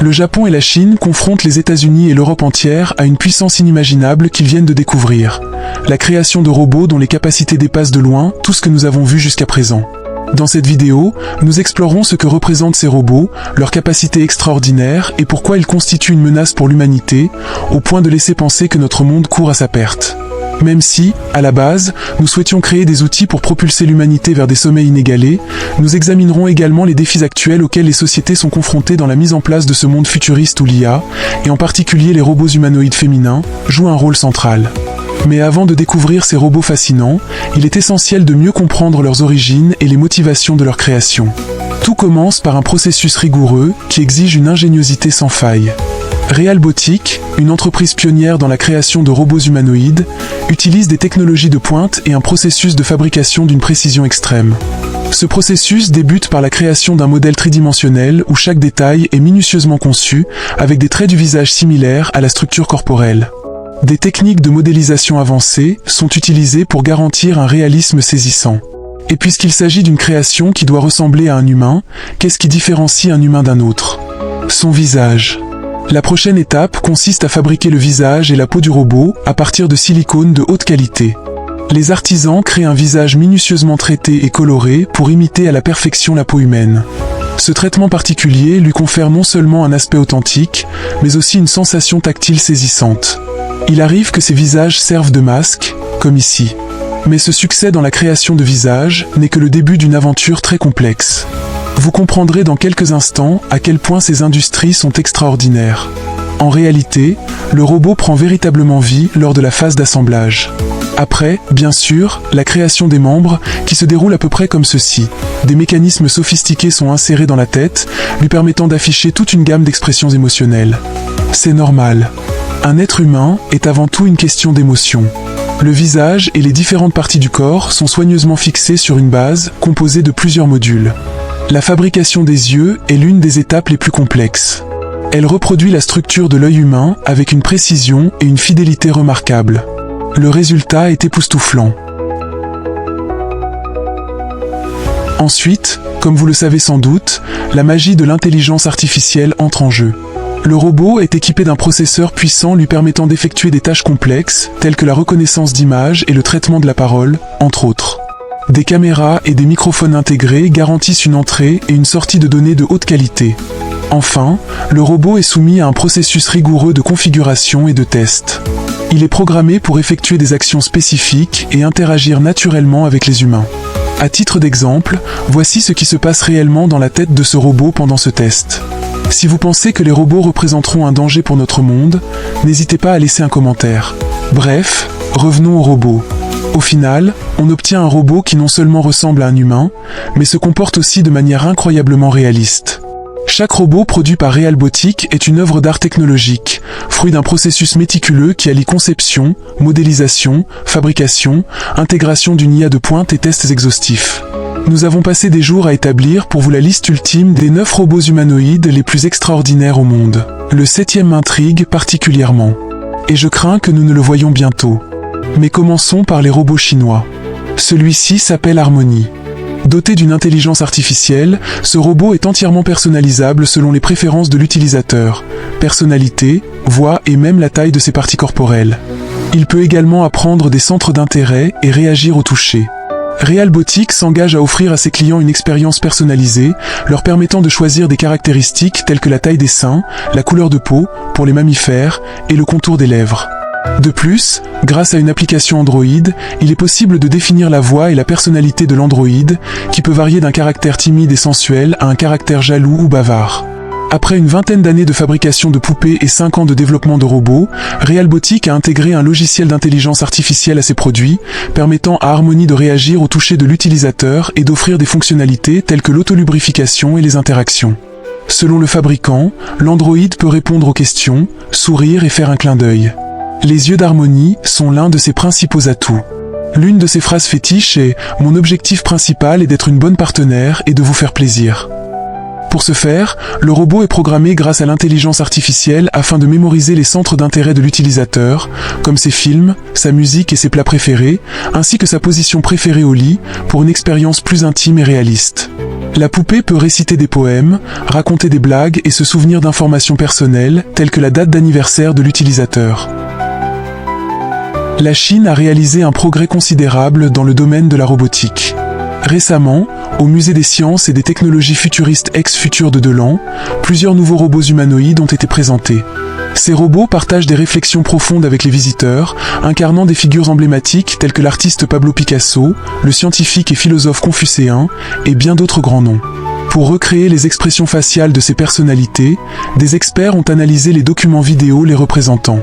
Le Japon et la Chine confrontent les États-Unis et l'Europe entière à une puissance inimaginable qu'ils viennent de découvrir. La création de robots dont les capacités dépassent de loin tout ce que nous avons vu jusqu'à présent. Dans cette vidéo, nous explorons ce que représentent ces robots, leurs capacités extraordinaires et pourquoi ils constituent une menace pour l'humanité, au point de laisser penser que notre monde court à sa perte. Même si, à la base, nous souhaitions créer des outils pour propulser l'humanité vers des sommets inégalés, nous examinerons également les défis actuels auxquels les sociétés sont confrontées dans la mise en place de ce monde futuriste où l'IA, et en particulier les robots humanoïdes féminins, jouent un rôle central. Mais avant de découvrir ces robots fascinants, il est essentiel de mieux comprendre leurs origines et les motivations de leur création. Tout commence par un processus rigoureux qui exige une ingéniosité sans faille. Realbotics, une entreprise pionnière dans la création de robots humanoïdes, utilise des technologies de pointe et un processus de fabrication d'une précision extrême. Ce processus débute par la création d'un modèle tridimensionnel où chaque détail est minutieusement conçu, avec des traits du visage similaires à la structure corporelle. Des techniques de modélisation avancées sont utilisées pour garantir un réalisme saisissant. Et puisqu'il s'agit d'une création qui doit ressembler à un humain, qu'est-ce qui différencie un humain d'un autre? Son visage. La prochaine étape consiste à fabriquer le visage et la peau du robot à partir de silicone de haute qualité. Les artisans créent un visage minutieusement traité et coloré pour imiter à la perfection la peau humaine. Ce traitement particulier lui confère non seulement un aspect authentique, mais aussi une sensation tactile saisissante. Il arrive que ces visages servent de masque, comme ici. Mais ce succès dans la création de visages n'est que le début d'une aventure très complexe. Vous comprendrez dans quelques instants à quel point ces industries sont extraordinaires. En réalité, le robot prend véritablement vie lors de la phase d'assemblage. Après, bien sûr, la création des membres, qui se déroule à peu près comme ceci. Des mécanismes sophistiqués sont insérés dans la tête, lui permettant d'afficher toute une gamme d'expressions émotionnelles. C'est normal. Un être humain est avant tout une question d'émotion. Le visage et les différentes parties du corps sont soigneusement fixés sur une base composée de plusieurs modules. La fabrication des yeux est l'une des étapes les plus complexes. Elle reproduit la structure de l'œil humain avec une précision et une fidélité remarquables. Le résultat est époustouflant. Ensuite, comme vous le savez sans doute, la magie de l'intelligence artificielle entre en jeu. Le robot est équipé d'un processeur puissant lui permettant d'effectuer des tâches complexes, telles que la reconnaissance d'images et le traitement de la parole, entre autres. Des caméras et des microphones intégrés garantissent une entrée et une sortie de données de haute qualité. Enfin, le robot est soumis à un processus rigoureux de configuration et de test. Il est programmé pour effectuer des actions spécifiques et interagir naturellement avec les humains. À titre d'exemple, voici ce qui se passe réellement dans la tête de ce robot pendant ce test. Si vous pensez que les robots représenteront un danger pour notre monde, n'hésitez pas à laisser un commentaire. Bref, revenons au robot. Au final, on obtient un robot qui non seulement ressemble à un humain, mais se comporte aussi de manière incroyablement réaliste. Chaque robot produit par Realbotics est une œuvre d'art technologique, fruit d'un processus méticuleux qui allie conception, modélisation, fabrication, intégration d'une IA de pointe et tests exhaustifs. Nous avons passé des jours à établir pour vous la liste ultime des 9 robots humanoïdes les plus extraordinaires au monde. Le 7e m'intrigue particulièrement. Et je crains que nous ne le voyions bientôt. Mais commençons par les robots chinois. Celui-ci s'appelle Harmony. Doté d'une intelligence artificielle, ce robot est entièrement personnalisable selon les préférences de l'utilisateur, personnalité, voix et même la taille de ses parties corporelles. Il peut également apprendre des centres d'intérêt et réagir au toucher. Realbotics s'engage à offrir à ses clients une expérience personnalisée, leur permettant de choisir des caractéristiques telles que la taille des seins, la couleur de peau, pour les mammifères, et le contour des lèvres. De plus, grâce à une application Android, il est possible de définir la voix et la personnalité de l'androïde, qui peut varier d'un caractère timide et sensuel à un caractère jaloux ou bavard. Après une vingtaine d'années de fabrication de poupées et 5 ans de développement de robots, Realbotics a intégré un logiciel d'intelligence artificielle à ses produits, permettant à Harmony de réagir au toucher de l'utilisateur et d'offrir des fonctionnalités telles que l'autolubrification et les interactions. Selon le fabricant, l'androïde peut répondre aux questions, sourire et faire un clin d'œil. Les yeux d'Harmony sont l'un de ses principaux atouts. L'une de ses phrases fétiches est « Mon objectif principal est d'être une bonne partenaire et de vous faire plaisir ». Pour ce faire, le robot est programmé grâce à l'intelligence artificielle afin de mémoriser les centres d'intérêt de l'utilisateur, comme ses films, sa musique et ses plats préférés, ainsi que sa position préférée au lit, pour une expérience plus intime et réaliste. La poupée peut réciter des poèmes, raconter des blagues et se souvenir d'informations personnelles, telles que la date d'anniversaire de l'utilisateur. La Chine a réalisé un progrès considérable dans le domaine de la robotique. Récemment, au Musée des sciences et des technologies futuristes ex-Futur de Delan, plusieurs nouveaux robots humanoïdes ont été présentés. Ces robots partagent des réflexions profondes avec les visiteurs, incarnant des figures emblématiques telles que l'artiste Pablo Picasso, le scientifique et philosophe confucéen, et bien d'autres grands noms. Pour recréer les expressions faciales de ces personnalités, des experts ont analysé les documents vidéo les représentant.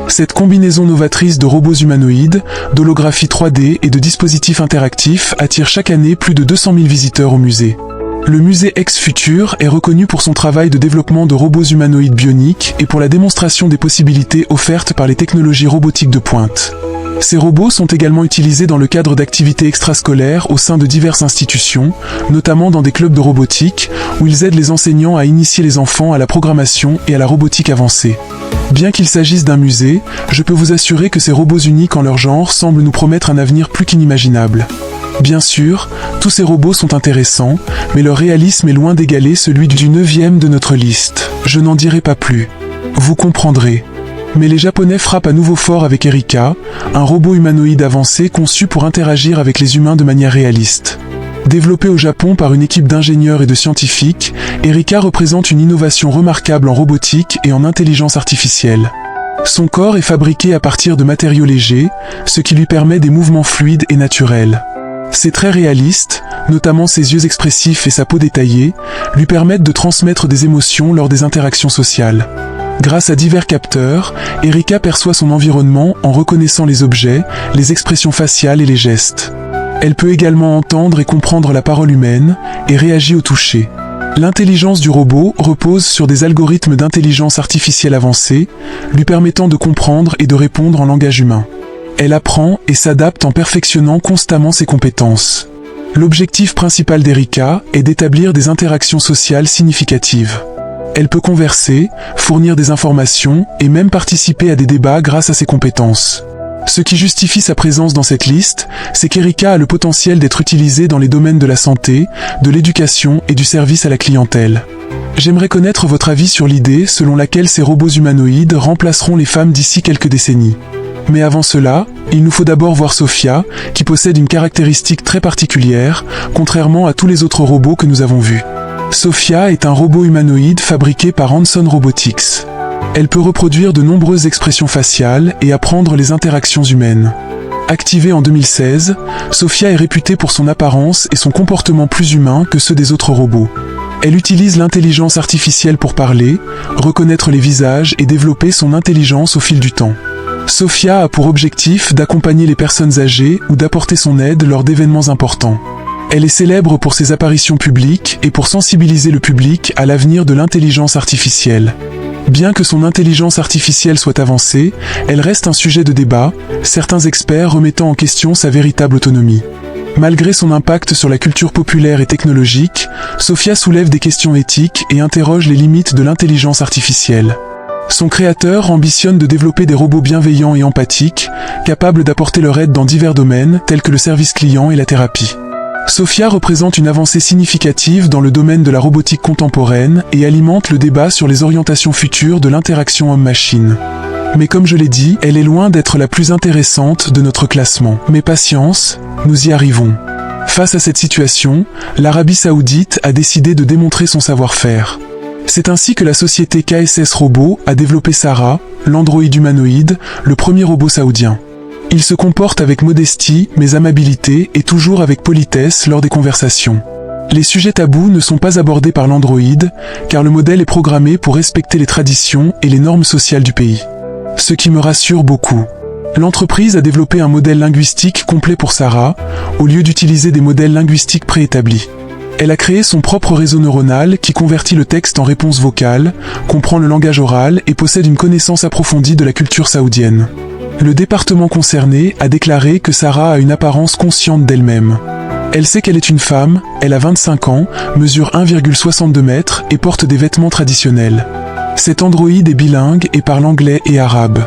Cette combinaison novatrice de robots humanoïdes, d'holographie 3D et de dispositifs interactifs attire chaque année plus de 200 000 visiteurs au musée. Le musée ex-Futur est reconnu pour son travail de développement de robots humanoïdes bioniques et pour la démonstration des possibilités offertes par les technologies robotiques de pointe. Ces robots sont également utilisés dans le cadre d'activités extrascolaires au sein de diverses institutions, notamment dans des clubs de robotique, où ils aident les enseignants à initier les enfants à la programmation et à la robotique avancée. Bien qu'il s'agisse d'un musée, je peux vous assurer que ces robots uniques en leur genre semblent nous promettre un avenir plus qu'inimaginable. Bien sûr, tous ces robots sont intéressants, mais leur réalisme est loin d'égaler celui du 9e de notre liste. Je n'en dirai pas plus. Vous comprendrez. Mais les Japonais frappent à nouveau fort avec Erika, un robot humanoïde avancé conçu pour interagir avec les humains de manière réaliste. Développé au Japon par une équipe d'ingénieurs et de scientifiques, Erika représente une innovation remarquable en robotique et en intelligence artificielle. Son corps est fabriqué à partir de matériaux légers, ce qui lui permet des mouvements fluides et naturels. Ses traits réalistes, notamment ses yeux expressifs et sa peau détaillée, lui permettent de transmettre des émotions lors des interactions sociales. Grâce à divers capteurs, Erika perçoit son environnement en reconnaissant les objets, les expressions faciales et les gestes. Elle peut également entendre et comprendre la parole humaine et réagit au toucher. L'intelligence du robot repose sur des algorithmes d'intelligence artificielle avancés, lui permettant de comprendre et de répondre en langage humain. Elle apprend et s'adapte en perfectionnant constamment ses compétences. L'objectif principal d'Erika est d'établir des interactions sociales significatives. Elle peut converser, fournir des informations et même participer à des débats grâce à ses compétences. Ce qui justifie sa présence dans cette liste, c'est qu'Erika a le potentiel d'être utilisée dans les domaines de la santé, de l'éducation et du service à la clientèle. J'aimerais connaître votre avis sur l'idée selon laquelle ces robots humanoïdes remplaceront les femmes d'ici quelques décennies. Mais avant cela, il nous faut d'abord voir Sophia, qui possède une caractéristique très particulière, contrairement à tous les autres robots que nous avons vus. Sophia est un robot humanoïde fabriqué par Hanson Robotics. Elle peut reproduire de nombreuses expressions faciales et apprendre les interactions humaines. Activée en 2016, Sophia est réputée pour son apparence et son comportement plus humain que ceux des autres robots. Elle utilise l'intelligence artificielle pour parler, reconnaître les visages et développer son intelligence au fil du temps. Sophia a pour objectif d'accompagner les personnes âgées ou d'apporter son aide lors d'événements importants. Elle est célèbre pour ses apparitions publiques et pour sensibiliser le public à l'avenir de l'intelligence artificielle. Bien que son intelligence artificielle soit avancée, elle reste un sujet de débat, certains experts remettant en question sa véritable autonomie. Malgré son impact sur la culture populaire et technologique, Sophia soulève des questions éthiques et interroge les limites de l'intelligence artificielle. Son créateur ambitionne de développer des robots bienveillants et empathiques, capables d'apporter leur aide dans divers domaines tels que le service client et la thérapie. Sophia représente une avancée significative dans le domaine de la robotique contemporaine et alimente le débat sur les orientations futures de l'interaction homme-machine. Mais comme je l'ai dit, elle est loin d'être la plus intéressante de notre classement. Mais patience, nous y arrivons. Face à cette situation, l'Arabie Saoudite a décidé de démontrer son savoir-faire. C'est ainsi que la société KSS Robot a développé Sarah, l'androïde humanoïde, le premier robot saoudien. Il se comporte avec modestie, mais amabilité et toujours avec politesse lors des conversations. Les sujets tabous ne sont pas abordés par l'androïde, car le modèle est programmé pour respecter les traditions et les normes sociales du pays. Ce qui me rassure beaucoup. L'entreprise a développé un modèle linguistique complet pour Sarah, au lieu d'utiliser des modèles linguistiques préétablis. Elle a créé son propre réseau neuronal qui convertit le texte en réponse vocale, comprend le langage oral et possède une connaissance approfondie de la culture saoudienne. Le département concerné a déclaré que Sarah a une apparence consciente d'elle-même. Elle sait qu'elle est une femme, elle a 25 ans, mesure 1,62 mètres et porte des vêtements traditionnels. Cet androïde est bilingue et parle anglais et arabe.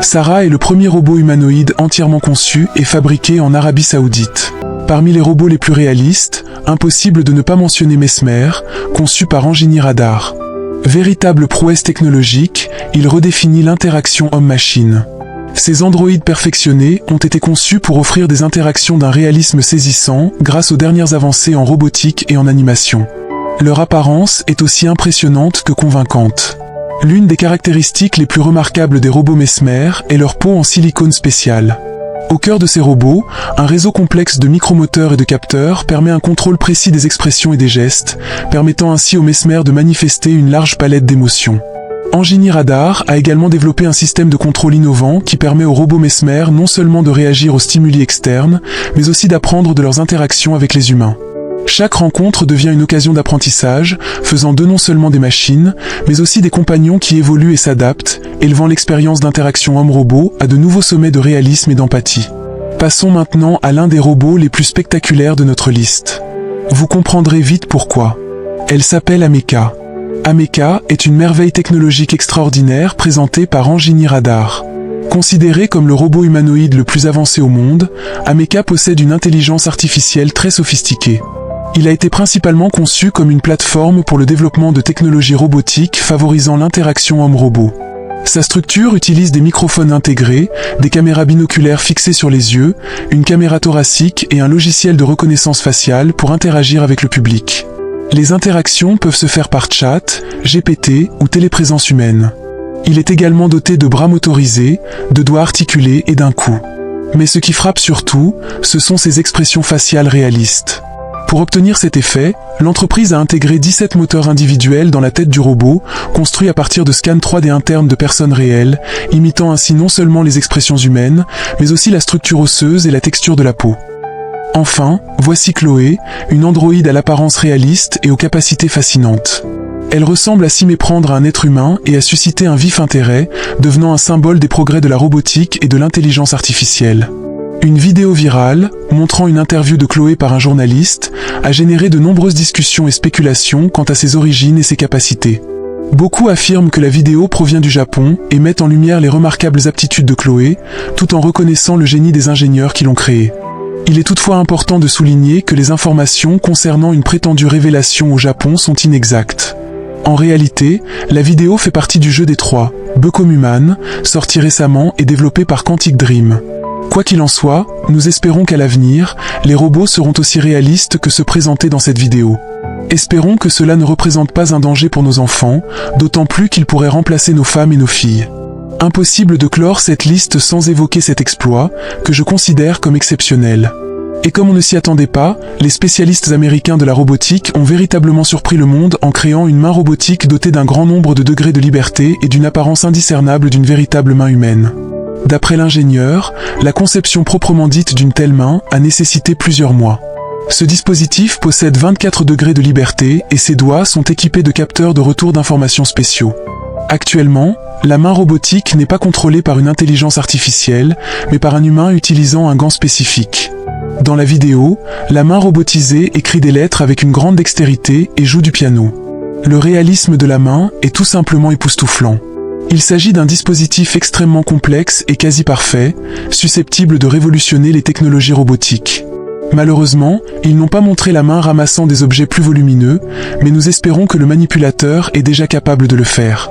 Sarah est le premier robot humanoïde entièrement conçu et fabriqué en Arabie Saoudite. Parmi les robots les plus réalistes, impossible de ne pas mentionner Mesmer, conçu par Engineer Radar. Véritable prouesse technologique, il redéfinit l'interaction homme-machine. Ces androïdes perfectionnés ont été conçus pour offrir des interactions d'un réalisme saisissant grâce aux dernières avancées en robotique et en animation. Leur apparence est aussi impressionnante que convaincante. L'une des caractéristiques les plus remarquables des robots Mesmer est leur peau en silicone spécial. Au cœur de ces robots, un réseau complexe de micromoteurs et de capteurs permet un contrôle précis des expressions et des gestes, permettant ainsi aux Mesmer de manifester une large palette d'émotions. Engineer Radar a également développé un système de contrôle innovant qui permet aux robots Mesmer non seulement de réagir aux stimuli externes, mais aussi d'apprendre de leurs interactions avec les humains. Chaque rencontre devient une occasion d'apprentissage, faisant d'eux non seulement des machines, mais aussi des compagnons qui évoluent et s'adaptent, élevant l'expérience d'interaction homme-robot à de nouveaux sommets de réalisme et d'empathie. Passons maintenant à l'un des robots les plus spectaculaires de notre liste. Vous comprendrez vite pourquoi. Elle s'appelle Ameca. Ameca est une merveille technologique extraordinaire présentée par Engineer Radar. Considéré comme le robot humanoïde le plus avancé au monde, Ameca possède une intelligence artificielle très sophistiquée. Il a été principalement conçu comme une plateforme pour le développement de technologies robotiques favorisant l'interaction homme-robot. Sa structure utilise des microphones intégrés, des caméras binoculaires fixées sur les yeux, une caméra thoracique et un logiciel de reconnaissance faciale pour interagir avec le public. Les interactions peuvent se faire par chat, GPT ou téléprésence humaine. Il est également doté de bras motorisés, de doigts articulés et d'un cou. Mais ce qui frappe surtout, ce sont ses expressions faciales réalistes. Pour obtenir cet effet, l'entreprise a intégré 17 moteurs individuels dans la tête du robot, construits à partir de scans 3D internes de personnes réelles, imitant ainsi non seulement les expressions humaines, mais aussi la structure osseuse et la texture de la peau. Enfin, voici Chloé, une androïde à l'apparence réaliste et aux capacités fascinantes. Elle ressemble à s'y méprendre à un être humain et à susciter un vif intérêt, devenant un symbole des progrès de la robotique et de l'intelligence artificielle. Une vidéo virale, montrant une interview de Chloé par un journaliste, a généré de nombreuses discussions et spéculations quant à ses origines et ses capacités. Beaucoup affirment que la vidéo provient du Japon et mettent en lumière les remarquables aptitudes de Chloé, tout en reconnaissant le génie des ingénieurs qui l'ont créée. Il est toutefois important de souligner que les informations concernant une prétendue révélation au Japon sont inexactes. En réalité, la vidéo fait partie du jeu des 3, Become Human, sorti récemment et développé par Quantic Dream. Quoi qu'il en soit, nous espérons qu'à l'avenir, les robots seront aussi réalistes que ceux présentés dans cette vidéo. Espérons que cela ne représente pas un danger pour nos enfants, d'autant plus qu'ils pourraient remplacer nos femmes et nos filles. Impossible de clore cette liste sans évoquer cet exploit, que je considère comme exceptionnel. Et comme on ne s'y attendait pas, les spécialistes américains de la robotique ont véritablement surpris le monde en créant une main robotique dotée d'un grand nombre de degrés de liberté et d'une apparence indiscernable d'une véritable main humaine. D'après l'ingénieur, la conception proprement dite d'une telle main a nécessité plusieurs mois. Ce dispositif possède 24 degrés de liberté et ses doigts sont équipés de capteurs de retour d'informations spéciaux. Actuellement, la main robotique n'est pas contrôlée par une intelligence artificielle, mais par un humain utilisant un gant spécifique. Dans la vidéo, la main robotisée écrit des lettres avec une grande dextérité et joue du piano. Le réalisme de la main est tout simplement époustouflant. Il s'agit d'un dispositif extrêmement complexe et quasi parfait, susceptible de révolutionner les technologies robotiques. Malheureusement, ils n'ont pas montré la main ramassant des objets plus volumineux, mais nous espérons que le manipulateur est déjà capable de le faire.